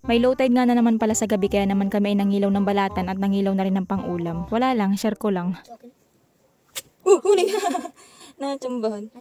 May low tide nga na naman pala sa gabi kaya naman kami ay nangilaw ng balatan at nangilaw na rin ng pang-ulam. Wala lang, share ko lang. Huli! Natsambahan.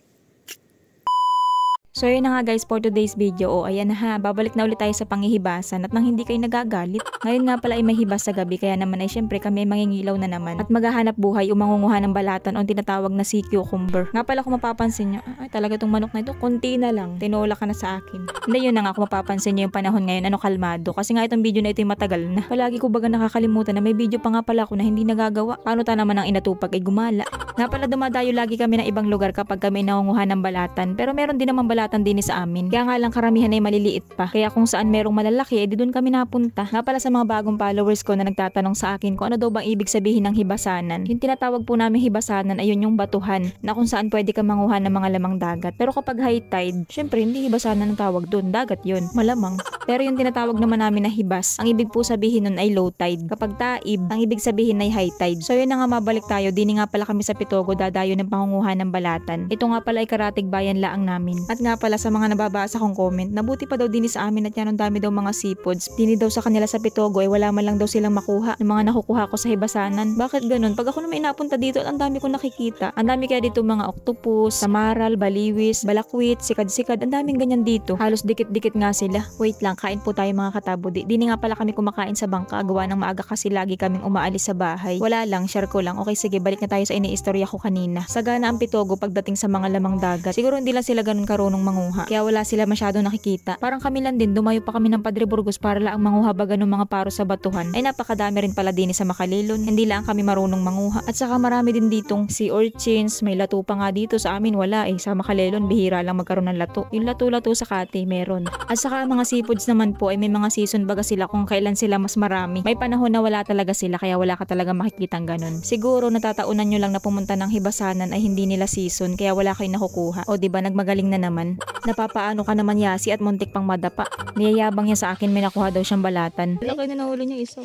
So yun na nga guys for today's video. O ayan na ha, babalik na ulit tayo sa panghihibasan at nang hindi kayo nagagalit. Ngayon nga pala ay may hibas sa gabi kaya naman ay syempre kami mangingilaw na naman. At maghahanap buhay o mangunguha ng balatan o tinatawag na sea cucumber. Nga pala kung mapapansin nyo, ay talaga tong manok na ito, konti na lang. Tinola ka na sa akin. Hindi yun na nga kung mapapansin nyo yung panahon ngayon, kalmado. Kasi nga itong video na ito ay matagal na. Palagi ko baga nakakalimutan na may video pa nga pala ako na hindi nagagawa. Paano ta naman ang inatupag ay gumala. Nga pala dumadayo lagi kami ng ibang lugar kapag kami nangunguha ng balatan. Pero meron din naman balatan din sa amin. Kaya nga lang karamihan ay maliliit pa. Kaya kung saan merong malalaki, edi doon kami napunta. Nga pala sa mga bagong followers ko na nagtatanong sa akin kung ano daw bang ibig sabihin ng hibasanan. Yung tinatawag po namin hibasanan ayun yung batuhan na kung saan pwede ka manguha ng mga lamang dagat. Pero kapag high tide, syempre hindi hibasanan ang tawag doon. Dagat yun. Malamang. Pero yung tinatawag naman namin na hibas, ang ibig po sabihin nun ay low tide. Kapag taib, ang ibig sabihin ay high tide. So yun na nga mabalik tayo. Dini nga pala kami sa Pitogo dadayo ng pangunguha ng balatan. Ito nga pala ay Karatig Bayan laang namin. At nga pala sa mga nababasa kong comment, nabuti pa daw din sa amin at yan ang dami daw mga seafoods. Dini daw sa kanila sa Pitogo ay wala man lang daw silang makuha ng mga nakukuha ko sa hibasanan. Bakit ganun? Pag ako naman inapunta dito at ang dami kong nakikita. Ang dami kaya dito mga octopus, samaral, baliwis, balakwit, sikad-sikad. Ang daming ganyan dito. Halos dikit-dikit nga sila. Wait lang, kain po tayo mga katabudi. Dini nga pala kami kumakain sa bangka. Gawa ng maaga kasi lagi kaming umaalis sa bahay. Wala lang, share ko lang. Okay, sige, balik na tayo sa iniistorya ko kanina. Sagana ang Pitogo pagdating sa mga lamang dagat. Siguro hindi lang sila ganun karunong manguha. Kaya wala sila masyado nakikita. Parang kami lang din, dumayo pa kami ng Padre Burgos para lang manguha baga ng mga paro sa batuhan. Ay napakadami rin pala din sa Makalilon. Hindi lang kami marunong manguha. At saka marami din ditong sea urchins, may lato pa nga dito. Sa amin wala Sa Makalilon bihira lang magkaroon ng lato. Yung lato-lato sa Kati meron. At saka mga seafoods naman po ay may mga season baga sila kung kailan sila mas marami. May panahon na wala talaga sila kaya wala ka talaga makikitang ganun. Siguro natataunan nyo lang na pumunta ng hibasanan ay hindi nila season kaya wala kayong nakukuha. O diba nagmagaling na naman. Napapaano ka naman Yasi at muntik pang madapa. Niyayabang niya sa akin may nakuha daw siyang balatan. Laki na nahuli niya isa.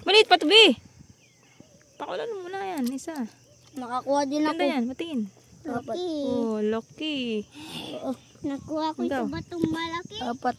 Maliit pa to be. Pakulan mo muna yan isa. Nakakuha din ako. Ganda yan, matingin. Lucky. Oh, lucky. Nakuha ko sa batong malaki. Apat.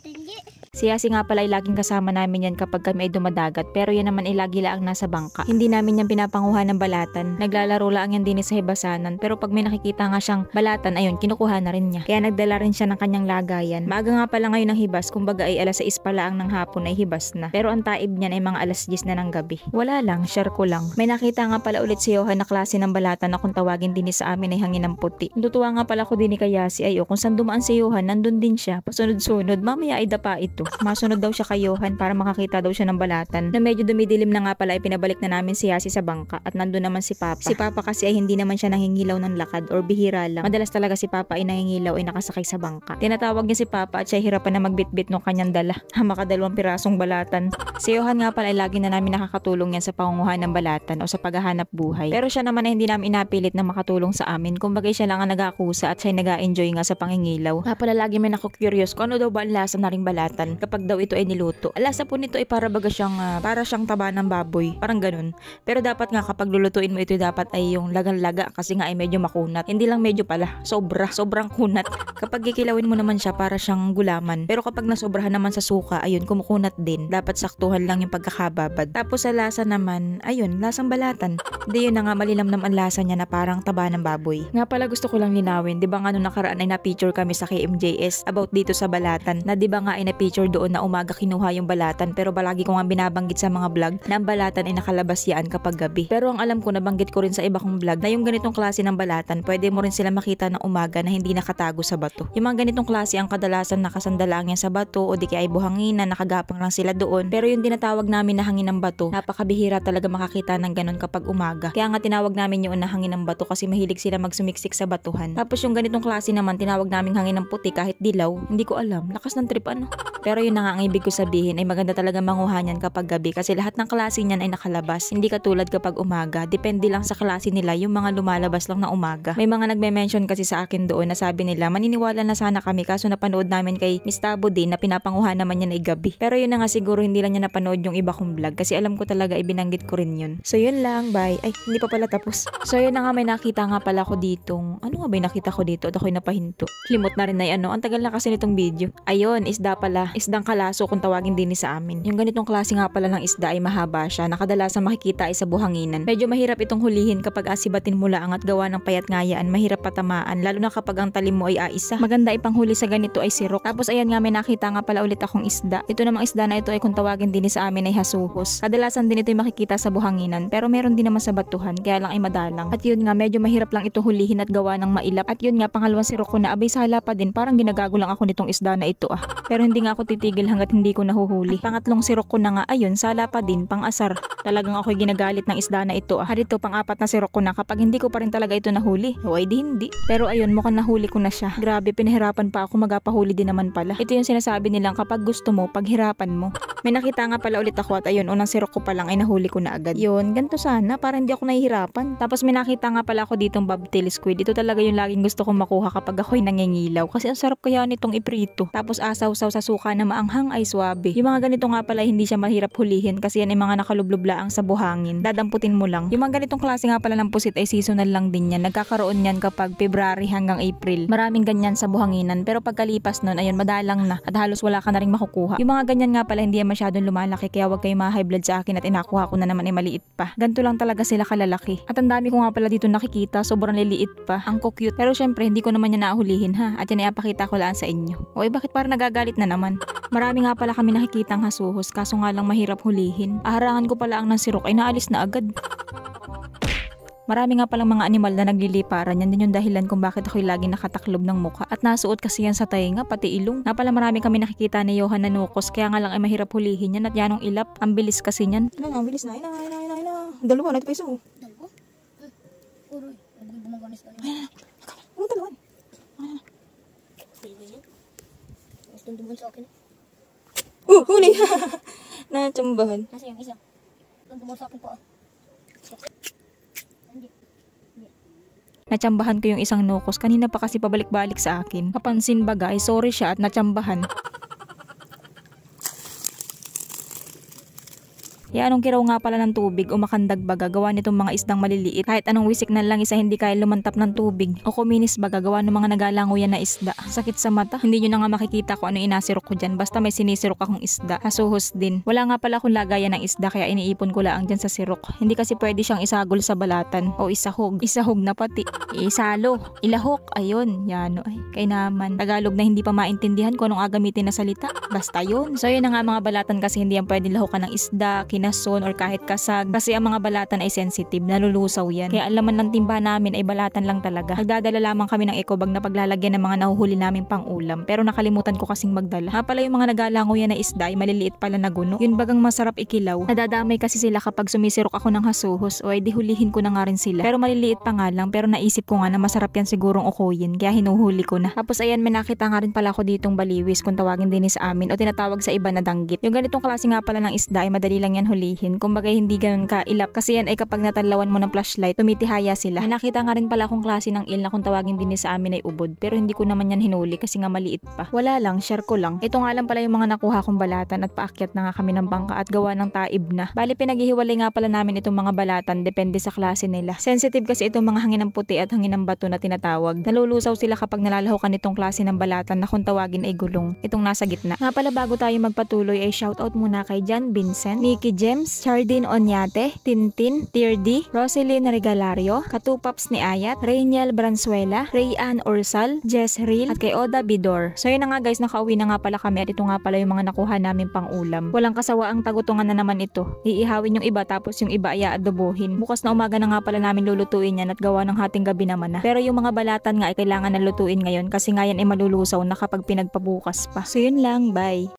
Tinggi. Si Yasi nga pala ay laging kasama namin yan kapag kami ay dumadagat pero yan naman ay lagi lang nasa bangka. Hindi namin yan pinapanguha ng balatan. Naglalaro lang yan din sa hibasanan pero pag may nakikita nga siyang balatan ayun kinukuha na rin niya. Kaya nagdala rin siya ng kanyang lagayan. Maaga nga pala ngayon ng hibas kumbaga ay alas 6 pa lang ng hapon ay hibas na. Pero ang taib niyan ay mga alas 10 na ng gabi. Wala lang, share ko lang. May nakita nga pala ulit si Johan na klase ng balatan na kung tawagin din sa amin ay hangin ng puti. Tutuwa nga pala ko din kay Yasi ay kung saan dumaan si Johan nandun din siya. Pasunod-sunod mamaya ay dapa ito. Masunod daw siya kay Johan para makakita daw siya ng balatan. Na medyo dumidilim na nga pala ay pinabalik na namin si Yasi sa bangka at nandun naman si Papa. Si Papa kasi ay hindi naman siya nangingilaw ng lakad or bihira lang. Madalas talaga si Papa ay nangingilaw ay nakasakay sa bangka. Tinatawag niya si Papa at siya hirapan na magbitbit ng kanyang dala. Makadalawang pirasong balatan. Si Johan nga pala ay lagi na namin nakakatulong yan sa pangunguha ng balatan o sa paghahanap buhay. Pero siya naman ay hindi namin inapilit na makatulong sa amin. Kumbaga siya lang ang nag-aakusa at siya nag-a-enjoy nga sa pangingilaw. Nga pala lagi may naku-curious kung ano daw ba ang lasa na ring balatan kapag daw ito ay niluto. Alasa po nito ay para siyang taba ng baboy. Parang ganun. Pero dapat nga kapag lulutuin mo ito dapat ay yung lagang-laga kasi nga ay medyo makunat. Hindi lang medyo pala. Sobrang kunat. Kapag kikilawin mo naman siya para siyang gulaman. Pero kapag nasobrahan naman sa suka, ayun kumukunat din. Dapat saktuhan lang yung pagkakababad. Tapos sa lasa naman, ayun, lasang balatan. Hindi yun na nga malinamnam ang lasa niya na parang taba ng baboy. Nga pala gusto ko lang linawin. Di ba nga nung nakaraan ay na-feature kami sa KMJS about dito sa balatan. Na di ba nga ay na-feature doon na umaga kinuha yung balatan pero balagi ko nga binabanggit sa mga vlog na ang balatan ay nakalabas yan kapag gabi. Pero ang alam ko nabanggit ko rin sa iba kong vlog na yung ganitong klase ng balatan pwede mo rin sila makita ng umaga na hindi nakatago sa bato. Yung mga ganitong klase ang kadalasan nakasandala yan sa bato o di kaya ay buhanginan nakagapang lang sila doon. Pero yung tinatawag namin na hangin ng bato napakabihira talaga makakita ng ganun kapag umaga. Kaya nga tinawag namin yun na hangin ng bato kasi mahilig sila magsumiksik sa batuhan. Tapos yung ganitong klase naman tinawag namin hangin ng puti kahit dilaw. Hindi ko alam. Lakas ng trip ano. Pero yun na nga ang ibig ko sabihin ay maganda talaga manguha niyan kapag gabi kasi lahat ng klase niyan ay nakalabas. Hindi katulad kapag umaga. Depende lang sa klase nila yung mga lumalabas lang na umaga. May mga nagme-mention kasi sa akin doon na sabi nila maniniwala na sana kami kaso napanood namin kay Miss Tabo din na pinapanguha naman niya na gabi. Pero yun na nga siguro hindi lang niya napanood yung iba kong vlog kasi alam ko talaga ibinanggit ko rin yun. So yun lang, bye. Ay, hindi pa pala tapos. So yun na nga may nakita nga pala ko ditong ano nga ba nakita ko dito at ako'y napahinto. Limot na rin na ano. Ang tagal na kasi nitong video. Ayun, isda pala. isdang kalaso kung tawagin din sa amin. Yung ganitong klase nga pala ng isda ay mahaba siya, nakadalasan makikita ay sa buhanginan. Medyo mahirap itong hulihin kapag asibatin mo lang at gawa ng payat ngayaan, mahirap patamaan lalo na kapag ang talim mo ay aisa. Maganda ipanghuli sa ganito ay sirok. Tapos ayan nga, may nakita nga pala ulit akong isda. Ito namang isda na ito ay kung tawagin din sa amin ay hasuhos. Kadalasan din ito ay makikita sa buhanginan, pero meron din naman sa batuhan, kaya lang ay madalang. At yun nga, medyo mahirap lang ito hulihin at gawa ng mailap. At yun nga, pangalawang sirok ko na, abay sala pa din, parang ginagago lang ako nitong isda na ito Pero hindi nga ako titigil hanggat hindi ko nahuhuli. At pangatlong sirok ko na nga, ayun, sala pa din, pang-asar. Talagang ako'y ginagalit ng isda na ito At ito, pang-apat na sirok ko na, kapag hindi ko pa rin talaga ito nahuli, o ay di hindi. Pero ayun, mukhang nahuli ko na siya. Grabe, pinahirapan pa ako, magapahuli din naman pala. Ito yung sinasabi nilang kapag gusto mo, paghirapan mo. May nakita nga pala ulit ako at ayun, unang sirok ko pa lang ay nahuli ko na agad. Yun, ganito sana, para hindi ako nahihirapan. Tapos may nakita nga pala ako ditong bobtail squid. Ito talaga yung laging gusto kong makuha kapag ako'y nangingilaw. Kasi ang sarap kaya nitong iprito. Tapos asaw-saw sa suka na maanghang ay swabe. Yung mga ganito nga pala hindi siya mahirap hulihin kasi yan ay mga nakalublublaang sa buhangin. Dadamputin mo lang. Yung mga ganitong klase nga pala ng pusit ay seasonal lang din yan. Nagkakaroon yan kapag February hanggang April. Maraming ganyan sa buhanginan. Pero pagkalipas nun, ayun, madalang na at halos wala ka na ring makukuha. Yung mga ganyan nga pala hindi yan masyadong lumalaki kaya wag kayo ma-high blood sa akin at inakuha ko na naman ay maliit pa. Ganto lang talaga sila kalalaki. At ang dami ko nga pala dito nakikita, sobrang liliit pa. Ang cute. Pero syempre hindi ko naman yan nahulihin ha. At yan ay apakita ko lang sa inyo. Oy, bakit parang nagagalit na naman? Marami nga pala kami nakikitang hasuhos kaso nga lang mahirap hulihin. Aharangan ko pala ang ng sirok ay naalis na agad. Marami nga palang mga animal na nagliliparan. Yan din yung dahilan kung bakit ako'y laging nakataklob ng mukha. At nasuot kasi yan sa tainga, pati ilong. Nga pala marami kami nakikita ni Johan na nukos. Kaya nga lang ay mahirap hulihin yan at yanong ilap. Ang bilis kasi yan. Ang bilis na. Dalawa na ito pa isa. Dalawa? Uroy, nagbubumagonis ka rin. Ano dalawa? Gusto nung dumun sa akin. Huli! Natsambahan. Nasa yung isa? Gusto dumun sa akin po Natsambahan ko yung isang nukos. Kanina pa kasi pabalik-balik sa akin. Kapansin baga ay sorry siya at natsambahan. Anong kiraw nga pala ng tubig o makandag baga gawa nitong mga isdang maliliit. Kahit anong wisik na lang isa hindi kaya lumantap ng tubig. O kuminis baga gawa ng mga nagalango yan na isda. Sakit sa mata. Hindi nyo na nga makikita kung ano inasirok ko dyan. Basta may sinisirok akong isda. Hasuhos din. Wala nga pala akong lagayan ng isda kaya iniipon ko lang dyan sa sirok. Hindi kasi pwede siyang isagol sa balatan. O isahog. Isahog na pati. Isalo. Ilahok. Ayun. Yano ay. Kay naman. Tagalog na hindi pa maintindihan kung anong agamitin na salita. Basta yun. So yun na nga mga balatan kasi hindi yan pwede lahukan ng isda, kinason or kahit kasag. Kasi ang mga balatan ay sensitive, nalulusaw yan. Kaya ang laman ng timba namin ay balatan lang talaga. Nagdadala lamang kami ng ecobag na paglalagyan ng mga nahuhuli naming pang ulam. Pero nakalimutan ko kasing magdala. Ha pala yung mga nagalango yan na isda ay maliliit pala na guno. Yun bagang masarap ikilaw. Nadadamay kasi sila kapag sumisirok ako ng hasuhos o ay di hulihin ko na nga rin sila. Pero maliliit pa nga lang, pero naisip ko nga na masarap yan sigurong ukuyin. Kaya hinuhuli ko na. Tapos ayan, may nakita nga rin pala ako ditong baliwis kung tawagin din sa amin o tinatawag sa iba na danggit. Yung ganitong klase nga pala ng isda ay madali lang yan hulihin. Kumbaga hindi ganun kailap kasi yan ay kapag natalawan mo ng flashlight, tumitihaya sila. May nakita nga rin pala akong klase ng eel na kung tawagin din sa amin ay ubod. Pero hindi ko naman yan hinuli kasi nga maliit pa. Wala lang, share ko lang. Ito nga lang pala yung mga nakuha kong balatan at paakyat na nga kami ng bangka at gawa ng taib na. Bali pinaghihiwalay nga pala namin itong mga balatan depende sa klase nila. Sensitive kasi itong mga hangin ng puti at hangin ng bato na tinatawag. Nalulusaw sila kapag nalalahukan itong klase ng balatan na kung tawagin ay gulong. Itong nasa gitna. Nga pala bago tayo magpatuloy ay shoutout muna kay John Vincent, Nikki James, Chardin Onyate, Tintin, Tirdi, Roselyn Regalario, Katupaps ni Ayat, Rainiel Branzuela, Rayan Orsal, Jess Ril, at kay Oda Bidor. So yun na nga guys, nakauwi na nga pala kami at ito nga pala yung mga nakuha namin pang ulam. Walang kasawaang tagutungan na naman ito. Iihawin yung iba tapos yung iba ay aadobohin. Bukas na umaga na nga pala namin lulutuin yan at gawa ng hating gabi naman na. Pero yung mga balatan nga ay kailangan na lutuin ngayon kasi nga yan ay malulusaw na kapag pinagpabukas pa. So yun lang, bye!